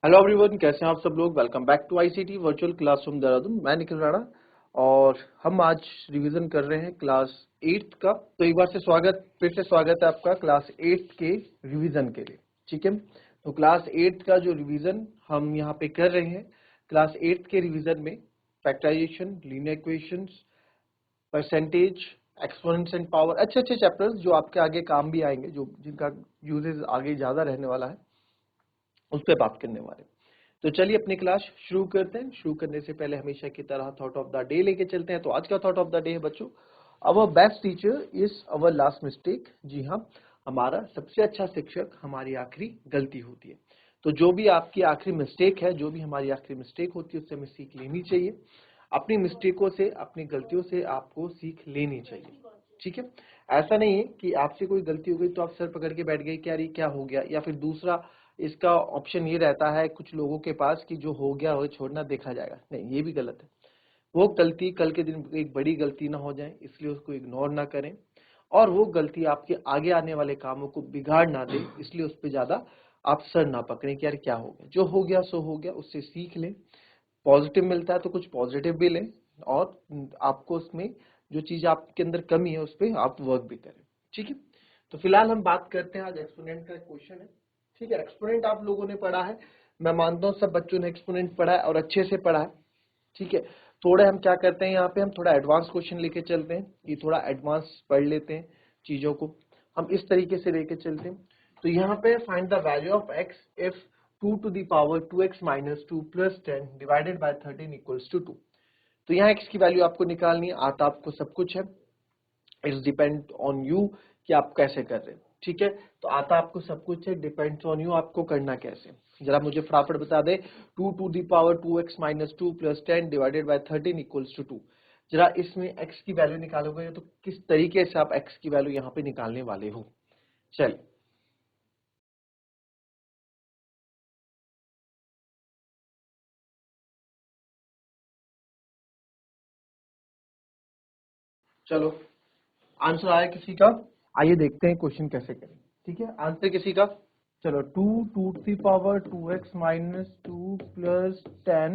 Hello everyone, कैसे हैं आप सब लोग। Welcome back to ICT virtual classroom Dehradun. मैं निखिल राणा और हम आज रिवीजन कर रहे हैं क्लास 8 का। तो एक बार से फिर से स्वागत है आपका क्लास 8 के रिवीजन के लिए। ठीक है, तो क्लास 8 का जो रिवीजन हम यहाँ पे कर रहे हैं, क्लास 8 के रिवीजन में factorisation, linear equations, percentage, exponents and power, अच्छे अच्छे चैप्टर्स जो आपके आगे काम भी आएंगे, जो जिनका यूजेस आगे ज्यादा रहने वाला है, उस पर बात करने वाले। तो चलिए अपनी क्लास शुरू करते हैं। शुरू करने से पहले हमेशा की तरह थॉट ऑफ द डे लेके चलते हैं। तो आज का थॉट ऑफ द डे है बच्चों, our best teacher is our last mistake. जी हाँ, हमारा सबसे अच्छा शिक्षक हमारी आखिरी गलती होती है। तो जो भी आपकी आखिरी मिस्टेक है, जो भी हमारी आखिरी मिस्टेक होती है, उससे हमें सीख लेनी चाहिए। अपनी मिस्टेकों से, अपनी गलतियों से आपको सीख लेनी चाहिए। ठीक है, ऐसा नहीं है कि आपसे कोई गलती हो गई तो आप सर पकड़ के बैठ गए कि यार ये क्या हो गया, या फिर दूसरा इसका ऑप्शन ये रहता है कुछ लोगों के पास कि जो हो गया हो छोड़ना, देखा जाएगा। नहीं, ये भी गलत है। वो गलती कल के दिन एक बड़ी गलती ना हो जाए, इसलिए उसको इग्नोर ना करें, और वो गलती आपके आगे आने वाले कामों को बिगाड़ ना दे, इसलिए उस पर ज्यादा आप सर ना पकड़ें कि यार क्या हो गया। जो हो गया सो हो गया, उससे सीख लें। पॉजिटिव मिलता है तो कुछ पॉजिटिव भी लें, और आपको उसमें जो चीज आपके अंदर कमी है उस पर आप वर्क भी करें। ठीक है, तो फिलहाल हम बात करते हैं, आज एक्सपोनेंट का क्वेश्चन है। ठीक है, एक्सपोनेंट आप लोगों ने पढ़ा है, मैं मानता हूँ सब बच्चों ने एक्सपोनेंट पढ़ा है और अच्छे से पढ़ा है। ठीक है, थोड़े हम क्या करते हैं यहाँ पे, हम थोड़ा एडवांस क्वेश्चन लेके चलते हैं, कि थोड़ा एडवांस पढ़ लेते हैं चीजों को। हम इस तरीके से लेके चलते हैं। तो यहाँ पे find the value of x if 2 to the power 2x minus 2 plus 10 divided by 13 equals to 2। तो यहाँ x की वैल्यू आपको निकालनी है, आता आपको सब कुछ है, इट्स डिपेंड ऑन यू कि आप कैसे कर रहे हैं। ठीक है, तो आता आपको सब कुछ है, डिपेंड्स ऑन यू आपको करना कैसे। जरा मुझे फटाफट बता दे, 2 to the power 2x minus 2 plus 10 divided by 13 equals to 2। जरा इसमें x की वैल्यू निकालोगे तो किस तरीके से आप x की वैल्यू यहाँ पे निकालने वाले हो। चलिए, चलो आंसर आया किसी का। आइए देखते हैं क्वेश्चन कैसे करें। ठीक है, आंसर किसी का। चलो, 2 to the power 2x minus 2 plus 10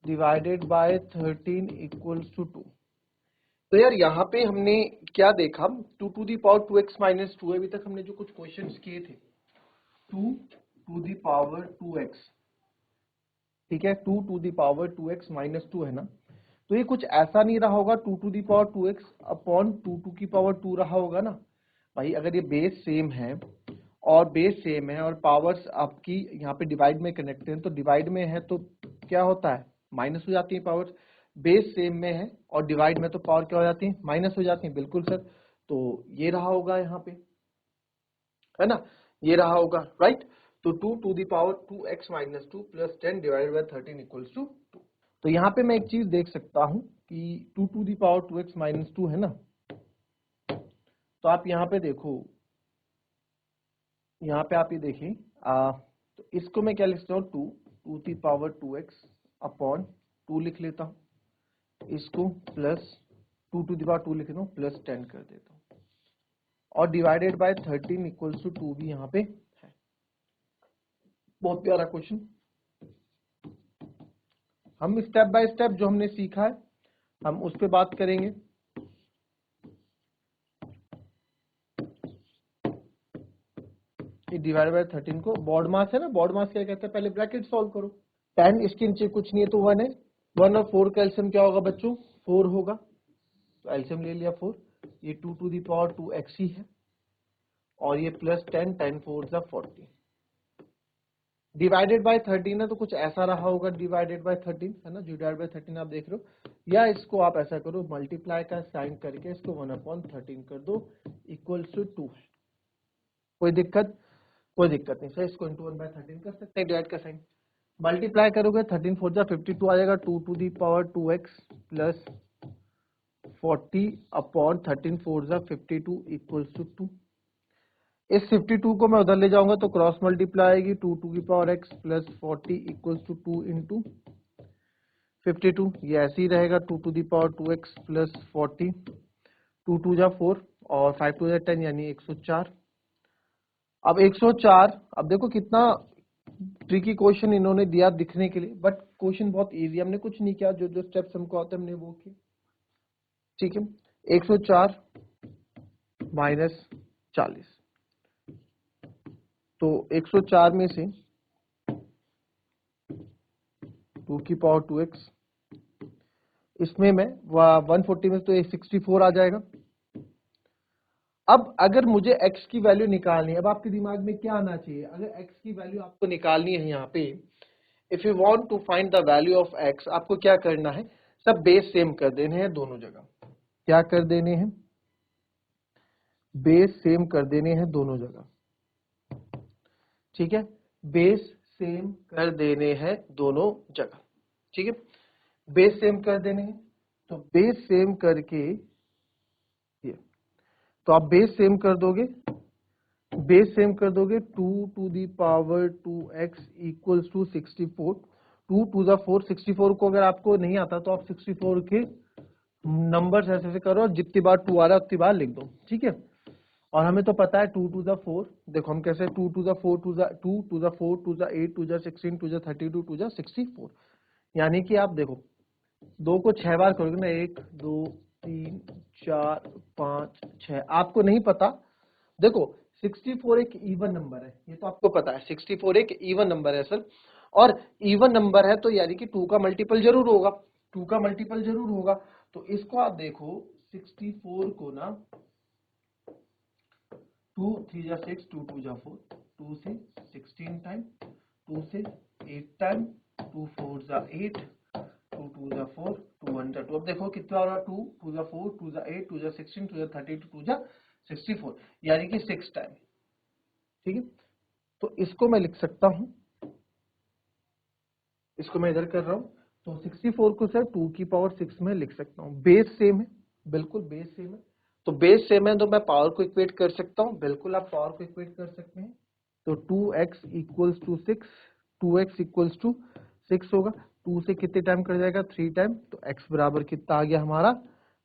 divided by 13 equals to 2। तो यार यहाँ पे हमने क्या देखा, 2 to the power 2x minus 2 अभी तक हमने जो कुछ क्वेश्चंस किए थे, 2 to the power 2x। ठीक है, 2 to the power 2x minus 2 है ना। तो ये कुछ ऐसा नहीं रहा होगा 2 to the power 2x upon 2 to the power 2 रहा होगा ना। भाई अगर ये बेस सेम है और पावर्स आपकी यहाँ पे डिवाइड में कनेक्टेड है, तो डिवाइड में है तो क्या होता है, माइनस हो जाती है पावर्स। बेस सेम में है और डिवाइड में तो पावर क्या हो जाती है, माइनस हो जाती है। बिल्कुल सर, तो ये रहा होगा यहाँ पे, है ना, ये रहा होगा, राइट। तो 2 to the power 2x minus 2 plus 10 divided by 13 equals to 2। तो यहाँ पे मैं एक चीज देख सकता हूँ कि 2 to the power 2x minus 2 है ना। तो आप यहाँ पे देखो, यहाँ पे आप ये देखिए, तो इसको मैं क्या लिखता हूँ, 2 to the power 2x upon 2 लिख लेता हूँ। इसको प्लस 2 to the power 2 लिख लेता हूँ, प्लस 10 कर देता हूँ, और डिवाइडेड बाय 13 इक्वल्स टू 2 भी यहाँ पे है। बहुत प्यारा क्वेश्चन। हम स्टेप बाय स्टेप जो हमने सीखा है हम उस पर बात करेंगे। डिवाइड बाय 13 को बॉड मास है ना, बॉड मास क्या कहते हैं, पहले ब्रैकेट सॉल्व करो। 10 इसके नीचे कुछ नहीं है तो 1 है। 1 और 4 का एलसीएम क्या होगा बच्चों, 4 होगा। तो एलसीएम ले लिया 4। ये 2 to the power 2x ही है, और ये प्लस 10, 10 4 40 डिवाइडेड बाय 13 है, तो कुछ ऐसा रहा होगा डिवाइडेड बाय 13, है ना। डिवाइडेड बाय 13 आप देख रहे हो, या इसको आप ऐसा करो, मल्टीप्लाई का साइन करके इसको 1/13 कर दो, इक्वल्स टू 2 है। कोई दिक्कत, कोई दिक्कत नहीं सर, इसको इंटू 1/13 कर सकते हैं, डिवाइड का साइन। मल्टीप्लाई करोगे 13 4 जा 52 आ जाएगा, 2 to the power 2x plus 40 upon 13 4 जा 52 इक्वल्स टू 2। इस 52 को मैं उधर ले जाऊंगा तो क्रॉस मल्टीप्लाई आएगी, 2 to the power x plus 40 equals to 2 into 52। ये ऐसे ही रहेगा, 2 to the power 2x plus 40, 2 2 जा 4 और 5 2 जा 10 यानी 104। अब 104, अब देखो कितना ट्रिकी क्वेश्चन इन्होंने दिया दिखने के लिए, बट क्वेश्चन बहुत इजी, हमने कुछ नहीं किया, जो जो स्टेप्स हमको आते हमने वो किए। ठीक है, 104 माइनस 40, तो 104 में से 2 की पावर 2x, इसमें मैं 140 में तो 64 आ जाएगा। अब अगर मुझे x की वैल्यू निकालनी है, अब आपके दिमाग में क्या आना चाहिए, अगर x की वैल्यू आपको निकालनी है यहाँ पे, if you want to find the value of x, आपको क्या करना है, सब बेस सेम कर देने हैं दोनों जगह। क्या कर देने हैं, बेस सेम कर देने हैं दोनों जगह। ठीक है, बेस सेम कर देने हैं दोनों जगह। ठीक है, बेस सेम कर देने हैं, तो बेस सेम करके ये, तो आप बेस सेम कर दोगे, बेस सेम कर दोगे 2 to the power 2x equals to 64, 2 to the 4, 64 को अगर आपको नहीं आता तो आप 64 के नंबर्स ऐसे ऐसे करो, जितनी बार 2 आ रहा है उतनी बार लिख दो। ठीक है, और हमें तो पता है 2 टू द 4, देखो हम कैसे 2 to the 4 to the 2 to the 4 to the 8 to the 16 to the 32 to the 64, यानी कि आप देखो 2 को 6 बार करोगे ना, 1 2 3 4 5 6, आपको नहीं पता, देखो 64 एक इवन नंबर है, ये तो आपको पता है 64 एक इवन नंबर है सर, और इवन नंबर है तो यानी कि 2 का मल्टीपल जरूर होगा, 2 का मल्टीपल जरूर होगा। तो इसको आप देखो 64 को ना 2 3 जा 6, 2 2 जा 4, 2 से 16 टाइम, 2 से 8 टाइम, 2 4 जा 8, 2 2 जा 4, 2 1 जा 2। अब देखो कितना हो रहा, 2 2 जा 4, 2 जा 8, 2 जा 16, 2 जा 32, 2 जा 64, यानी कि 6 टाइम। ठीक है, तो इसको मैं लिख सकता हूं, इसको मैं इधर कर रहा हूं, तो 64 को सर 2 की पावर 6 में लिख सकता हूं। बेस सेम है, बिल्कुल बेस सेम है, तो बेस सेम है तो मैं पावर को इक्वेट कर सकता हूं, बिल्कुल आप पावर को इक्वेट कर सकते हैं। तो 2x equals to 6, 2x equals to 6 होगा, 2 से कितने टाइम कर जाएगा, 3 टाइम, तो x बराबर कितना आ गया हमारा,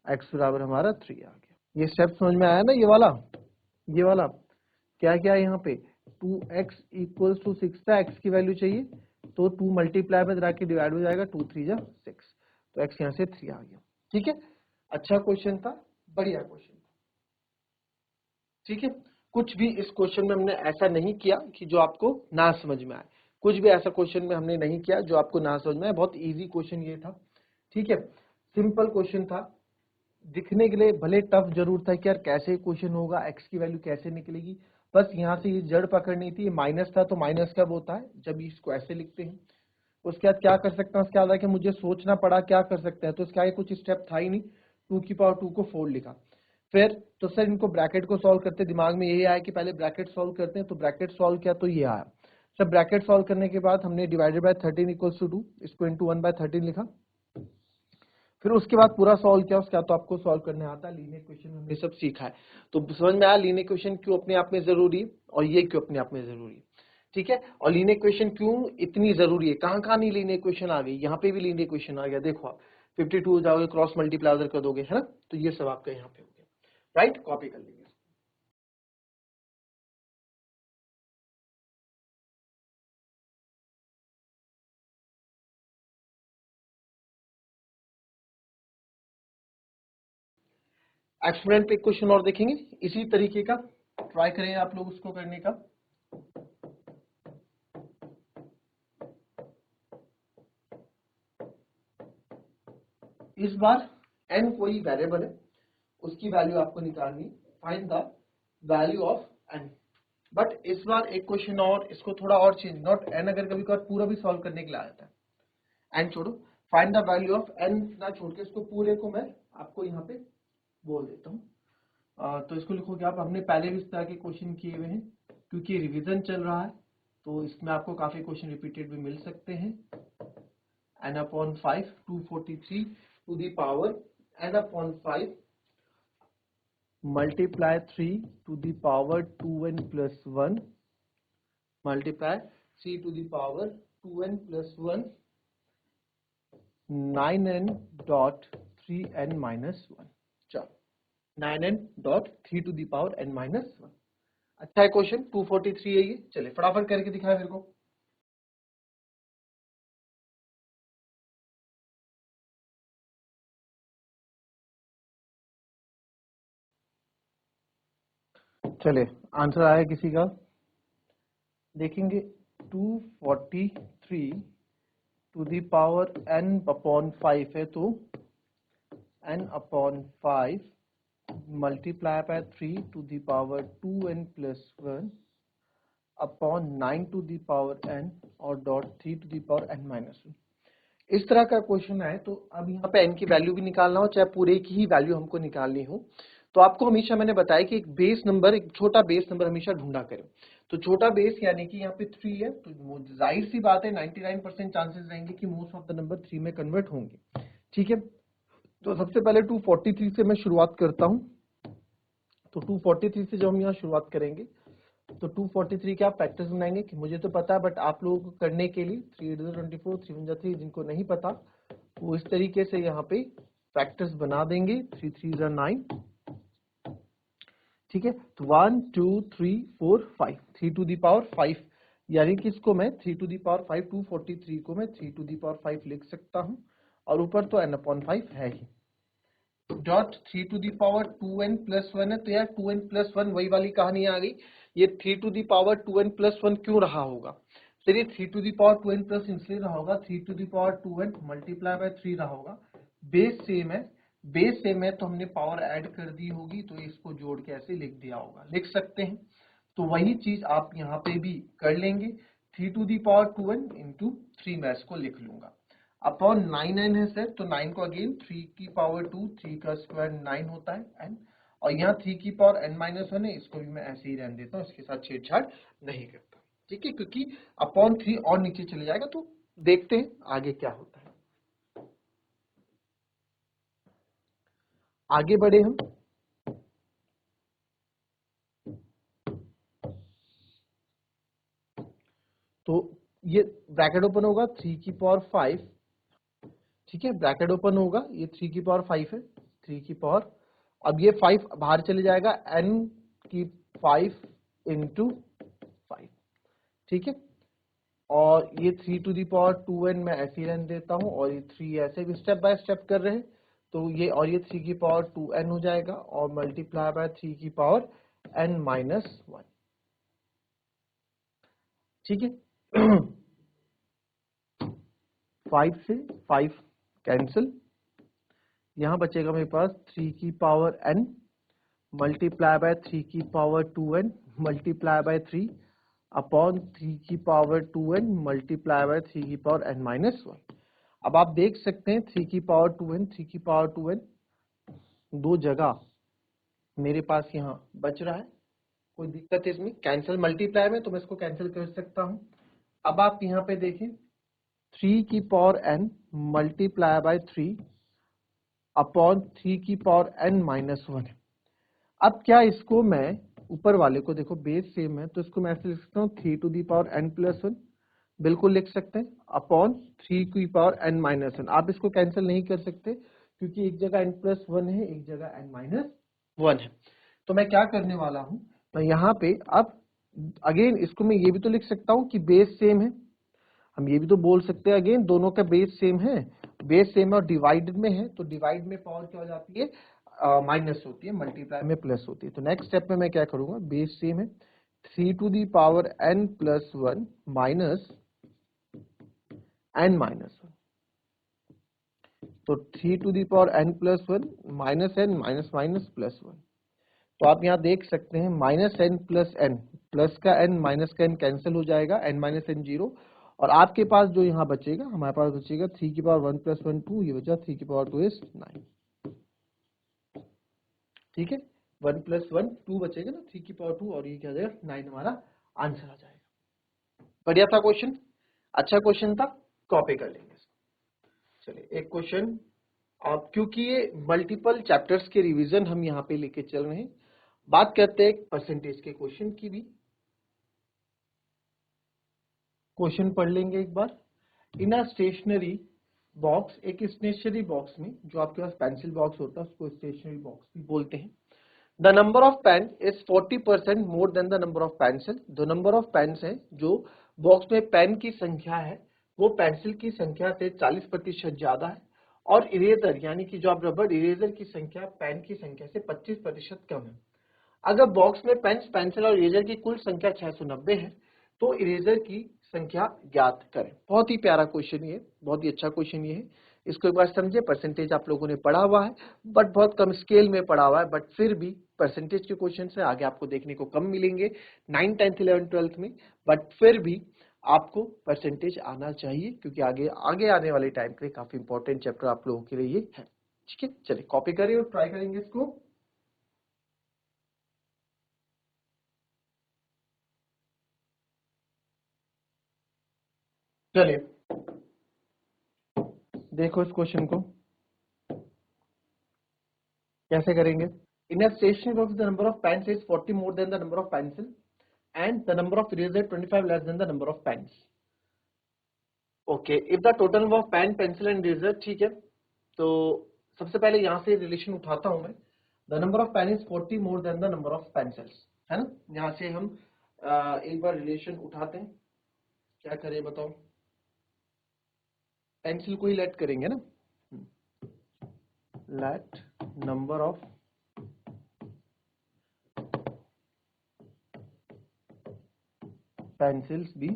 x बराबर हमारा 3 आ गया। ये स्टेप समझ में आया ना, ये वाला, ये वाला क्या क्या है यहाँ पे, 2x इक्वल्स टू 6 था, x की वैल्यू चाहिए, तो 2 मल्टीप्लाई में के डिवाइड हो जाएगा, 2 3 जा 6, तो x यहाँ से 3 आ गया। ठीक है, अच्छा क्वेश्चन था, बढ़िया क्वेश्चन था। ठीक है, कुछ भी इस क्वेश्चन में हमने ऐसा नहीं किया कि जो आपको ना समझ में आए, कुछ भी ऐसा क्वेश्चन में हमने नहीं किया जो आपको ना समझ में आए, बहुत इजी क्वेश्चन ये था। ठीक है, सिंपल क्वेश्चन था, दिखने के लिए भले टफ जरूर था कि यार कैसे क्वेश्चन होगा, एक्स की वैल्यू कैसे निकलेगी, बस यहाँ से ये जड़ पकड़नी थी, माइनस था तो माइनस कब होता है, जब इसको ऐसे लिखते हैं। उसके बाद क्या कर सकता हूँ, उसके बाद कि मुझे सोचना पड़ा क्या कर सकते हैं, तो इसके आगे कुछ स्टेप था ही नहीं, 2 की पावर 2 को 4 लिखा, फिर तो सर इनको ब्रैकेट को सॉल्व करते, दिमाग में यही आया कि पहले ब्रैकेट सॉल्व करते हैं, तो ब्रैकेट सॉल्व किया तो ये आया। सर ब्रैकेट सॉल्व करने के बाद हमने डिवाइडेड बाय 13 इक्वल्स टू 2, इसको इंटू 1/13 लिखा, फिर उसके बाद पूरा सॉल्व किया, उसके बाद तो आपको सॉल्व करने आता है, लीनियर इक्वेशन हमने सब सीखा है, तो समझ में आया लीनियर इक्वेशन क्यों अपने आप में जरूरी है और ये क्यों अपने आप में जरूरी है। ठीक है, और लीनियर इक्वेशन क्यों इतनी जरूरी है, कहाँ कहाँ नहीं लीनियर इक्वेशन आ गई, यहाँ पे भी लीनियर इक्वेशन आ गया, देखो आप 52 जाओगे, क्रॉस मल्टीप्लाई उधर कर दोगे, है ना, तो ये सब आपका यहाँ पे हो गया, राइट, कॉपी कर लीजिए। एक्सपेरिमेंट पे क्वेश्चन और देखेंगे इसी तरीके का, ट्राई करें आप लोग उसको करने का। इस बार n कोई वेरिएबल है, उसकी वैल्यू आपको निकालनी, find the value of n। But इस बार एक क्वेश्चन और, इसको थोड़ा और चेंज, नॉट n, अगर कभी कभार पूरा भी सॉल्व करने के लिए आ जाता है, n छोड़ो, find the value of n ना छोड़ के इसको पूरे को मैं आपको यहाँ पे बोल देता हूँ। तो इसको लिखोगे आप, हमने पहले भी इस तरह के क्वेश्चन किए हुए हैं, क्योंकि रिवीजन चल रहा है तो इसमें आपको काफी क्वेश्चन रिपीटेड भी मिल सकते हैं। n/5 243 to the power n/5 multiply 3 to the power 2n plus 1 multiply 3 to the power 2n plus 1 9n dot 3n minus 1। चलो 9n dot 3 to the power n minus 1। अच्छा है क्वेश्चन, 243 है ये, चले फटाफट करके दिखाए मेरे को। चले आंसर आया किसी का, देखेंगे 243 to the power n upon 5 है, तो n upon 5 multiply by 3 to the power 2n plus 1 upon 9 to the power n और dot 3 to the power n minus 1। इस तरह का क्वेश्चन आए तो अब यहाँ पे n की वैल्यू भी निकालना हो, चाहे पूरे की ही वैल्यू हमको निकालनी हो, तो आपको हमेशा मैंने बताया कि एक बेस नंबर, एक छोटा बेस नंबर हमेशा ढूंढा करें। तो छोटा बेस यानी कि यहाँ पे 3 है, तो जाहिर सी बात है 99% चांसेस रहेंगे कि मोस्ट ऑफ द नंबर 3 में कन्वर्ट होंगे। ठीक है, तो सबसे पहले 243 से मैं शुरुआत करता हूँ। तो 243 से जब हम यहाँ शुरुआत करेंगे तो 243 के आप फैक्टर्स बनाएंगे कि मुझे तो पता है, बट आप लोगों को करने के लिए 3 8 24, 3 1 3, जिनको नहीं पता वो इस तरीके से यहाँ पे फैक्टर्स बना देंगे। 3 3 9, ठीक है, तो 1 2 3 4 5, 3 टू दी पावर 5, यानी कि इसको मैं 3 टू दी पावर 5, 243 को मैं 3 टू दी पावर 5 लिख सकता हूँ, और ऊपर तो n अपॉन 5 है ही। Dot 3 to the power 2n plus 1 है, तो यार 2n प्लस 1 वही वाली कहानी आ गई। ये 3 to the power 2n plus 1 क्यों रहा होगा? चलिए 3 to the power 2n plus इसलिए रहा होगा, 3 to the power 2n multiply by 3 रहा होगा। बेस सेम है, बेस सेम है तो हमने पावर ऐड कर दी होगी, तो इसको जोड़ के ऐसे लिख दिया होगा, लिख सकते हैं। तो वही चीज आप यहाँ पे भी कर लेंगे। 3 to the power 2n into 3 मैं इसको लिख लूंगा अपॉन 9n है सर, तो 9 को अगेन 3 की पावर 2, 3 का स्क्वायर 9 होता है n, और यहाँ 3 की पावर n माइनस 1 है, इसको भी मैं ऐसे ही रहने देता हूँ, इसके साथ छेड़छाड़ नहीं करता। ठीक है, क्योंकि अपॉन 3 और नीचे चले जाएगा, तो देखते हैं आगे क्या होता है। आगे बढ़े हम, तो ये ब्रैकेट ओपन होगा 3 की पावर 5, ठीक है, ब्रैकेट ओपन होगा, ये 3 की पावर 5 है, 3 की पावर, अब ये 5 बाहर चले जाएगा, n की 5 इंटू 5, ठीक है, और ये 3 टू दी पावर 2n मैं ऐसे ही रहने देता हूँ, और ये 3 ऐसे भी स्टेप बाय स्टेप कर रहे हैं, तो ये और ये 3 की पावर 2n हो जाएगा, और मल्टीप्लाई बाय 3 की पावर n माइनस 1, ठीक है। 5 से 5 कैंसिल, यहाँ बचेगा मेरे पास 3 की पावर n मल्टीप्लाई बाय 3 की power 2n multiply by 3 upon 3 की पावर 2n मल्टीप्लाई बाय 3 की पावर n माइनस 1। अब आप देख सकते हैं 3 की पावर 2n, 3 की पावर 2n दो जगह मेरे पास यहाँ बच रहा है, कोई दिक्कत है इसमें? कैंसिल मल्टीप्लाई में तो मैं इसको कैंसिल कर सकता हूँ। अब आप यहाँ पे देखें 3 की power n multiply by 3 upon 3 की पावर n माइनस 1 है। अब क्या इसको मैं ऊपर वाले को, देखो बेस सेम है, तो इसको मैं ऐसे लिख सकता हूँ 3 to the power n plus 1, बिल्कुल लिख सकते हैं, अपॉन 3 की पावर n माइनस 1। आप इसको कैंसिल नहीं कर सकते क्योंकि एक जगह n प्लस 1 है, एक जगह n माइनस 1 है। तो मैं क्या करने वाला हूँ, मैं यहाँ पे अब अगेन इसको मैं ये भी तो लिख सकता हूँ कि बेस सेम है, हम ये भी तो बोल सकते हैं अगेन दोनों का बेस सेम है, बेस सेम और डिवाइडेड में है, तो डिवाइड में पावर क्या हो जाती है, माइनस होती है, मल्टीप्लाई में प्लस होती है। तो नेक्स्ट स्टेप में मैं क्या करूंगा, बेस सेम है, 3 to the power n plus 1 minus n minus 1, तो 3 to the power n plus 1 minus n minus minus plus 1। तो आप यहाँ देख सकते हैं minus n plus n, plus का n माइनस का n कैंसिल हो जाएगा, n माइनस n 0, और आपके पास जो यहाँ बचेगा, हमारे पास बचेगा 3 की पावर 1 प्लस 1 2, ये बचा 3 की पावर 2 इज 9, ठीक है, 1 प्लस 1 2 बचेगा ना, 3 की पावर 2, और ये क्या आ जाएगा 9, हमारा आंसर आ जाएगा। बढ़िया था क्वेश्चन, अच्छा क्वेश्चन था, कॉपी कर लेंगे। चलिए एक क्वेश्चन, अब क्योंकि ये मल्टीपल चैप्टर्स के रिवीजन हम यहाँ पे लेके चल रहे हैं, बात करते हैं परसेंटेज के क्वेश्चन की भी। क्वेश्चन पढ़ लेंगे एक बार। इन अ स्टेशनरी बॉक्स, एक स्टेशनरी बॉक्स में, जो आपके पास पेंसिल बॉक्स होता है उसको स्टेशनरी बॉक्स भी बोलते हैं। The number of pen is 40% more than the number of pencil. जो नंबर ऑफ पेन्स है, जो बॉक्स में पेन की संख्या है वो पेंसिल की संख्या से 40% ज्यादा है, और इरेजर यानी कि जो आप रबर इरेजर की संख्या पेन की संख्या से 25% कम है। अगर बॉक्स में पेन्स, पेंसिल और इरेजर की कुल संख्या 690 है तो इरेजर की संख्या ज्ञात करें। बहुत ही प्यारा क्वेश्चन ये, बहुत ही अच्छा क्वेश्चन ये है। इसको एक बार समझे। परसेंटेज आप लोगों ने पढ़ा हुआ है बट बहुत कम स्केल में पढ़ा हुआ है, बट फिर भी परसेंटेज के क्वेश्चन से आगे आपको देखने को कम मिलेंगे 9, 10th, 11th, 12th में, बट फिर भी आपको परसेंटेज आना चाहिए क्योंकि आगे आगे आने वाले टाइम के लिए काफी इंपॉर्टेंट चैप्टर आप लोगों के लिए ये है। ठीक है, चलिए कॉपी करिए और ट्राई करेंगे इसको। चलिए देखो इस क्वेश्चन को कैसे करेंगे। In a stationery box the number of pens is 40 more than the number of pencil and the number of eraser 25 less than the number of pens. Okay, if the total number of pen, pencil and eraser, ठीक है, तो सबसे पहले यहां से relation उठाता हूं मैं। The number of pen is 40 more than the number of pencils, है ना। यहां से हम एक बार रिलेशन उठाते हैं। क्या करें बताओ, पेंसिल को ही लेट करेंगे ना। Let number of pencils be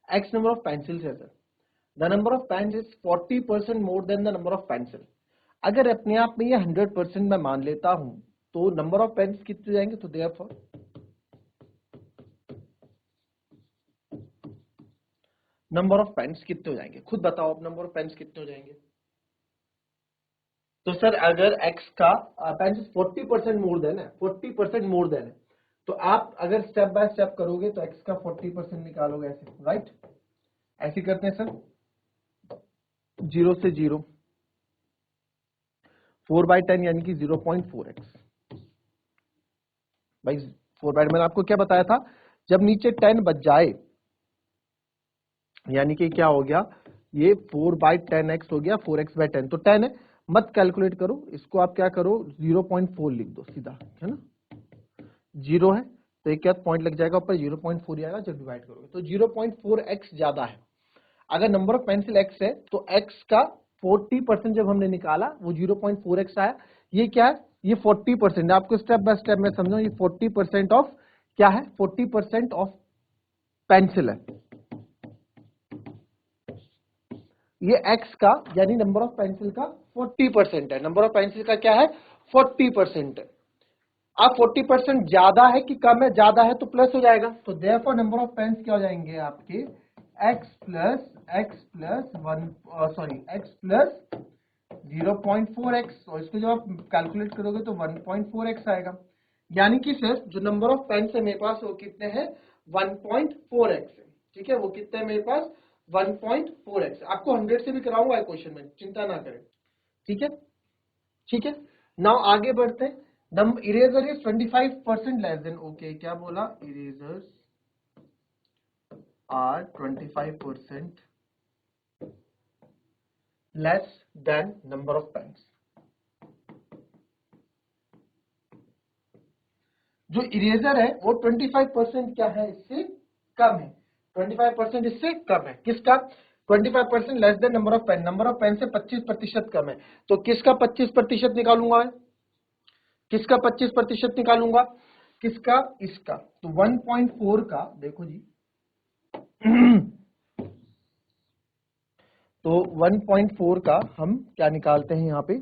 x number of pencils है sir. the number of pens is 40% more than the number of pencil। अगर अपने आप में ये 100% मैं मान लेता हूं तो नंबर ऑफ पेन्स कितने जाएंगे, तो therefore नंबर ऑफ पेन्स कितने हो जाएंगे, खुद बताओ अब नंबर ऑफ पेन्स कितने हो जाएंगे। तो सर अगर x का पेन्स 40% मोर देन है, 40% मोर देन है, तो आप अगर स्टेप बाय स्टेप करोगे तो x का 40% निकालोगे ऐसे, राइट। ऐसे करते हैं सर, 0 से 0, 4/10 यानी कि 0.4x। भाई 4/, मैंने आपको क्या बताया था, जब नीचे 10 बच जाए यानी कि क्या हो गया, ये 4/10x हो गया, 4x/10, तो 10 है, मत कैलकुलेट करो इसको, आप क्या करो 0.4 लिख दो सीधा, है ना। 0 है तो एक क्या पॉइंट लग जाएगा ऊपर, 0.4 आएगा जब डिवाइड करोगे, तो 0.4x ज्यादा है। अगर नंबर ऑफ पेंसिल x है तो x का 40% जब हमने निकाला वो 0.4x आया। ये क्या है, ये 40%, आपको स्टेप बाय स्टेप में समझो, ये 40% ऑफ क्या है, 40% ऑफ पेंसिल है। ये x का यानी नंबर ऑफ पेंसिल का 40% है, नंबर ऑफ पेंसिल का क्या है 40% है। अब 40% ज्यादा है कि कम है, ज्यादा है तो प्लस हो जाएगा, तो देयरफॉर नंबर ऑफ पेन्स क्या हो जाएंगे आपके x प्लस 0.4x, और इसको जब आप कैलकुलेट करोगे तो 1.4x आएगा। यानी कि सर जो नंबर ऑफ पेन्स है मेरे पास वो कितने हैं, 1.4x है। ठीक है, वो कितने हैं मेरे पास 1.4x। आपको 100 से भी कराऊंगा क्वेश्चन में, चिंता ना करें। ठीक है, ठीक है, नाउ आगे बढ़ते हैं। Eraser is 25% less than, okay क्या बोला, erasers are 25% less than number of pens. जो इरेजर है वो 25% क्या है, इससे कम है, 25% इससे कम है, किसका 25% less than number of pen, number of pen से 25% कम है, तो किसका 25% निकालूंगा मैं, किसका 25% निकालूंगा, किसका, इसका, तो 1.4 का देखो जी तो 1.4 का हम क्या निकालते हैं यहाँ पे,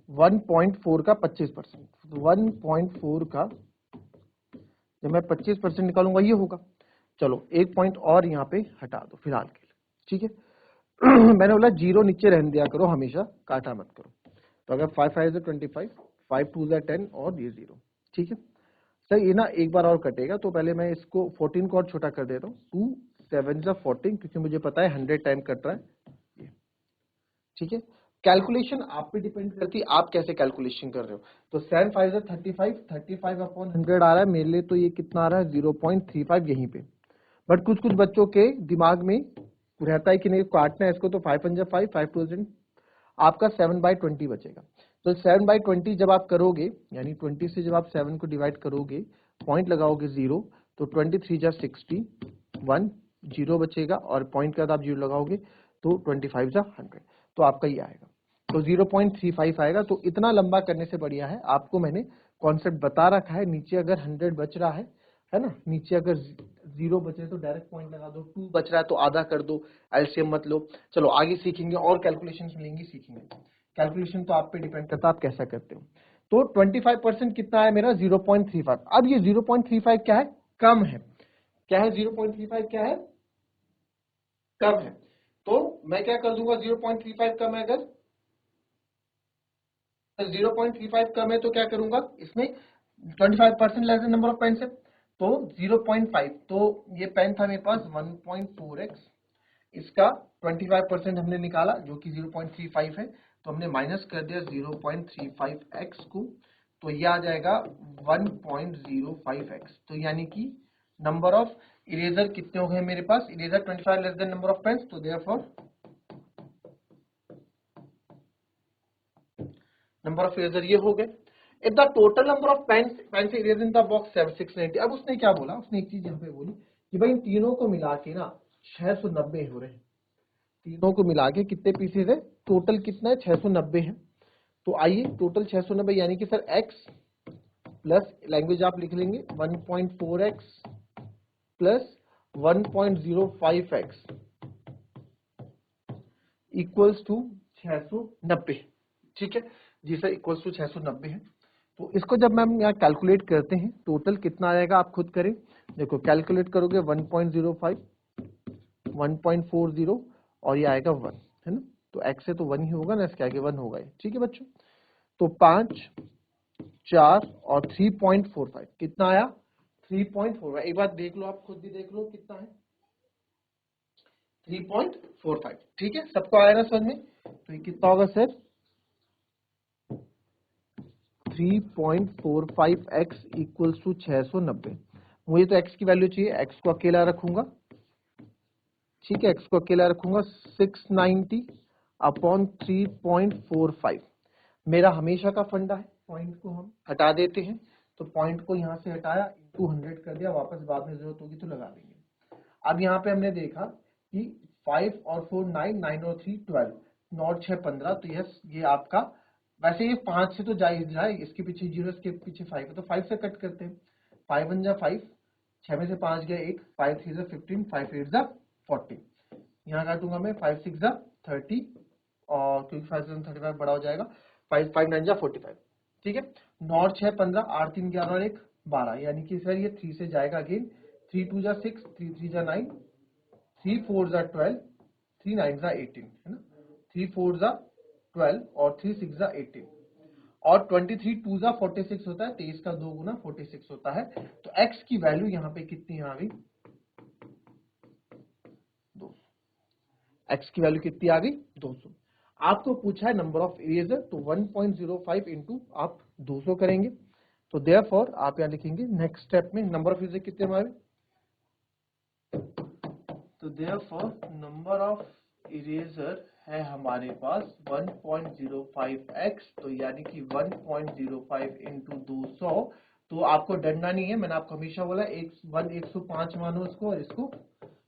1.4 का 25%, 1.4 का जब मैं 25% निकालूंगा ये होगा। चलो एक पॉइंट और यहाँ पे हटा दो फिलहाल के लिए, ठीक है मैंने बोला 0 नीचे रहने दिया करो हमेशा, काटा मत करो। तो अगर 5 5 से 25, 5 2 से 10 और ये 0, ठीक है सर। ये ना एक बार और कटेगा, तो पहले मैं इसको 14 को और छोटा कर देता हूँ, 2 7 से 14, क्योंकि मुझे पता है 100 टाइम कट रहा है, ठीक है। कैलकुलेशन आप पे डिपेंड करती है, आप कैसे कैलकुलेशन कर रहे हो। तो 7 5 से 35, 35 अपॉन 100 आ रहा है मेरे लिए, तो ये कितना आ रहा है 0.35 यहीं पे। बट कुछ कुछ बच्चों के दिमाग में रहता है कि नहीं काटना है इसको, तो 5 5 5 5 2 आपका 7/20 बचेगा। तो 7/20 जब आप करोगे, यानी 20 से जब आप 7 को डिवाइड करोगे, पॉइंट लगाओगे 0, तो 23 जा 60, 1 0 बचेगा, और पॉइंट के बाद आप 0 लगाओगे तो 25 जा 100, तो आपका ये आएगा। तो 0.35 आएगा। तो इतना लंबा करने से बढ़िया है, आपको मैंने कॉन्सेप्ट बता रखा है। नीचे अगर 100 बच रहा है ना, नीचे अगर 0 बचे तो डायरेक्ट पॉइंट लगा दो, 2 बच रहा है तो आधा कर दो, एलसीएम मत लो। चलो आगे सीखेंगे और कैलकुलेशन मिलेंगी, सीखेंगे। कैलकुलेशन तो आप पे डिपेंड करता है आप कैसा करते हो। तो 25% कितना है मेरा 0.35। अब ये 0.35 क्या है, कम है। क्या है 0.35 क्या है, कम है। तो मैं क्या कर दूंगा, 0.35 कम है, अगर 0.35 कम है तो क्या करूंगा, इसमें 25% less than number of pen है तो 0.5। तो ये पेन था मेरे पास 1.4x, इसका 25% हमने निकाला जो कि 0.35 है, तो हमने माइनस कर दिया 0.35x को, तो ये आ जाएगा 1.05x। तो यानी कि नंबर ऑफ इरेजर कितने हो गए मेरे पास, eraser 25 less than number of pens, तो देयरफॉर नंबर ऑफ इरेजर ये हो गए। If the total number of pen से इरेजर इन द बॉक्स 690। अब उसने क्या बोला, उसने एक चीज यहाँ पे बोली कि भाई इन तीनों को मिला के ना 690 हो रहे हैं। तीनों को मिला के कितने पीसेज है, टोटल कितना है 690 है। तो आइए टोटल 690 यानी कि सर x प्लस लैंग्वेज आप लिख लेंगे 1.4x plus 1.05x equals to 690। ठीक है जी सर, इक्वल्स टू 690 है। तो इसको जब मैम यहाँ कैलकुलेट करते हैं टोटल कितना आएगा आप खुद करें। देखो कैलकुलेट करोगे 1.05 1.40 और ये आएगा 1, है ना। तो x है तो 1 ही होगा ना, इसके आगे 1 होगा ये। ठीक है बच्चों, तो 5 4 और 3.45 कितना आया 3.45। एक बार देख लो, आप खुद भी देख लो कितना है 3.45। ठीक है, सबको आया ना समझ में। तो ये कितना होगा सर 3.45x इक्वल्स टू 690। मुझे तो x की वैल्यू चाहिए, x को अकेला रखूंगा। ठीक है, x को अकेला रखूंगा 690 अपॉन 3.45 मेरा हमेशा का फंडा है। पॉइंट को हम हटा देते हैं, तो पॉइंट को यहां से हटाया, 200 कर दिया, वापस बाद में जरूरत होगी तो लगा देंगे। अब यहाँ पे हमने देखा कि 5 और 4 9, 9 और 3 12, 9 और 6 15। तो ये आपका वैसे ये 5 से तो जाए, इसके पीछे 0, इसके पीछे 5 है तो 5 से कट करते हैं। 5 1 जा 5, 6 में से 5 गया 1, 5 3 जा 15, 5 8 जा 40। यहाँ काटूंगा मैं 5 6 जा 30, और क्योंकि 5 से 35 बड़ा हो जाएगा, 5 5 9 जा 45। ठीक है, 9 और 6 15, 8 3 11 और 1 12, यानी कि सर ये 3 से जाएगा अगेन। 3 2 जा 6, 3 3 जा 9, 3 4 जा 12, 3 9 जा 18, है ना। 3 4 जा 12 और 3 6 जा 18, और 23 2 जा 46 होता है, 23 का 2 गुना 46 होता है। तो x की वैल्यू यहाँ पे कितनी आ गई 200। x की वैल्यू कितनी आ गई 200। आपको पूछा है नंबर ऑफ इरेजर, तो 1.05 इंटू आप 200 करेंगे। तो देयरफॉर आप यहाँ लिखेंगे नेक्स्ट स्टेप में नंबर ऑफ इरेजर कितने हमारे, तो देयरफॉर नंबर ऑफ इरेजर है हमारे पास 1.05x, तो यानी कि 1.05 इंटू 200। तो आपको डरना नहीं है, मैंने आपको हमेशा बोला 105 मानो इसको, और इसको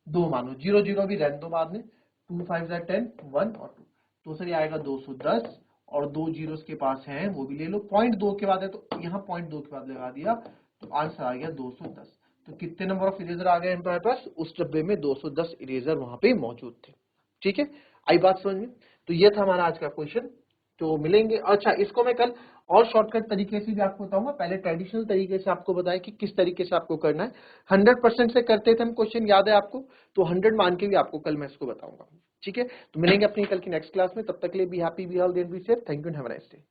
2 मानो, 0 0 भी रहने दो बाद में। 2 5 जा 10, 1 और 2, तो सर ये आएगा 210, और 2 जीरोस के पास हैं वो भी ले लो। पॉइंट 2 के बाद है तो यहाँ पॉइंट 2 के बाद लगा दिया, तो आंसर आ गया 210। तो कितने नंबर ऑफ इरेजर आ गए हमारे पास, उस डब्बे में 210 इरेजर वहां पे मौजूद थे। ठीक है, आई बात समझ में। तो ये था हमारा आज का क्वेश्चन। तो मिलेंगे, अच्छा इसको मैं कल और शॉर्टकट तरीके से भी आपको बताऊंगा। पहले ट्रेडिशनल तरीके से आपको बताया कि किस तरीके से आपको करना है। 100% से करते थे हम क्वेश्चन, याद है आपको, तो 100 मान के भी आपको कल मैं इसको बताऊंगा। ठीक है, तो मिलेंगे अपनी कल की नेक्स्ट क्लास में, तब तक के लिए be happy, be healthy and be safe. Thank you and have a nice day.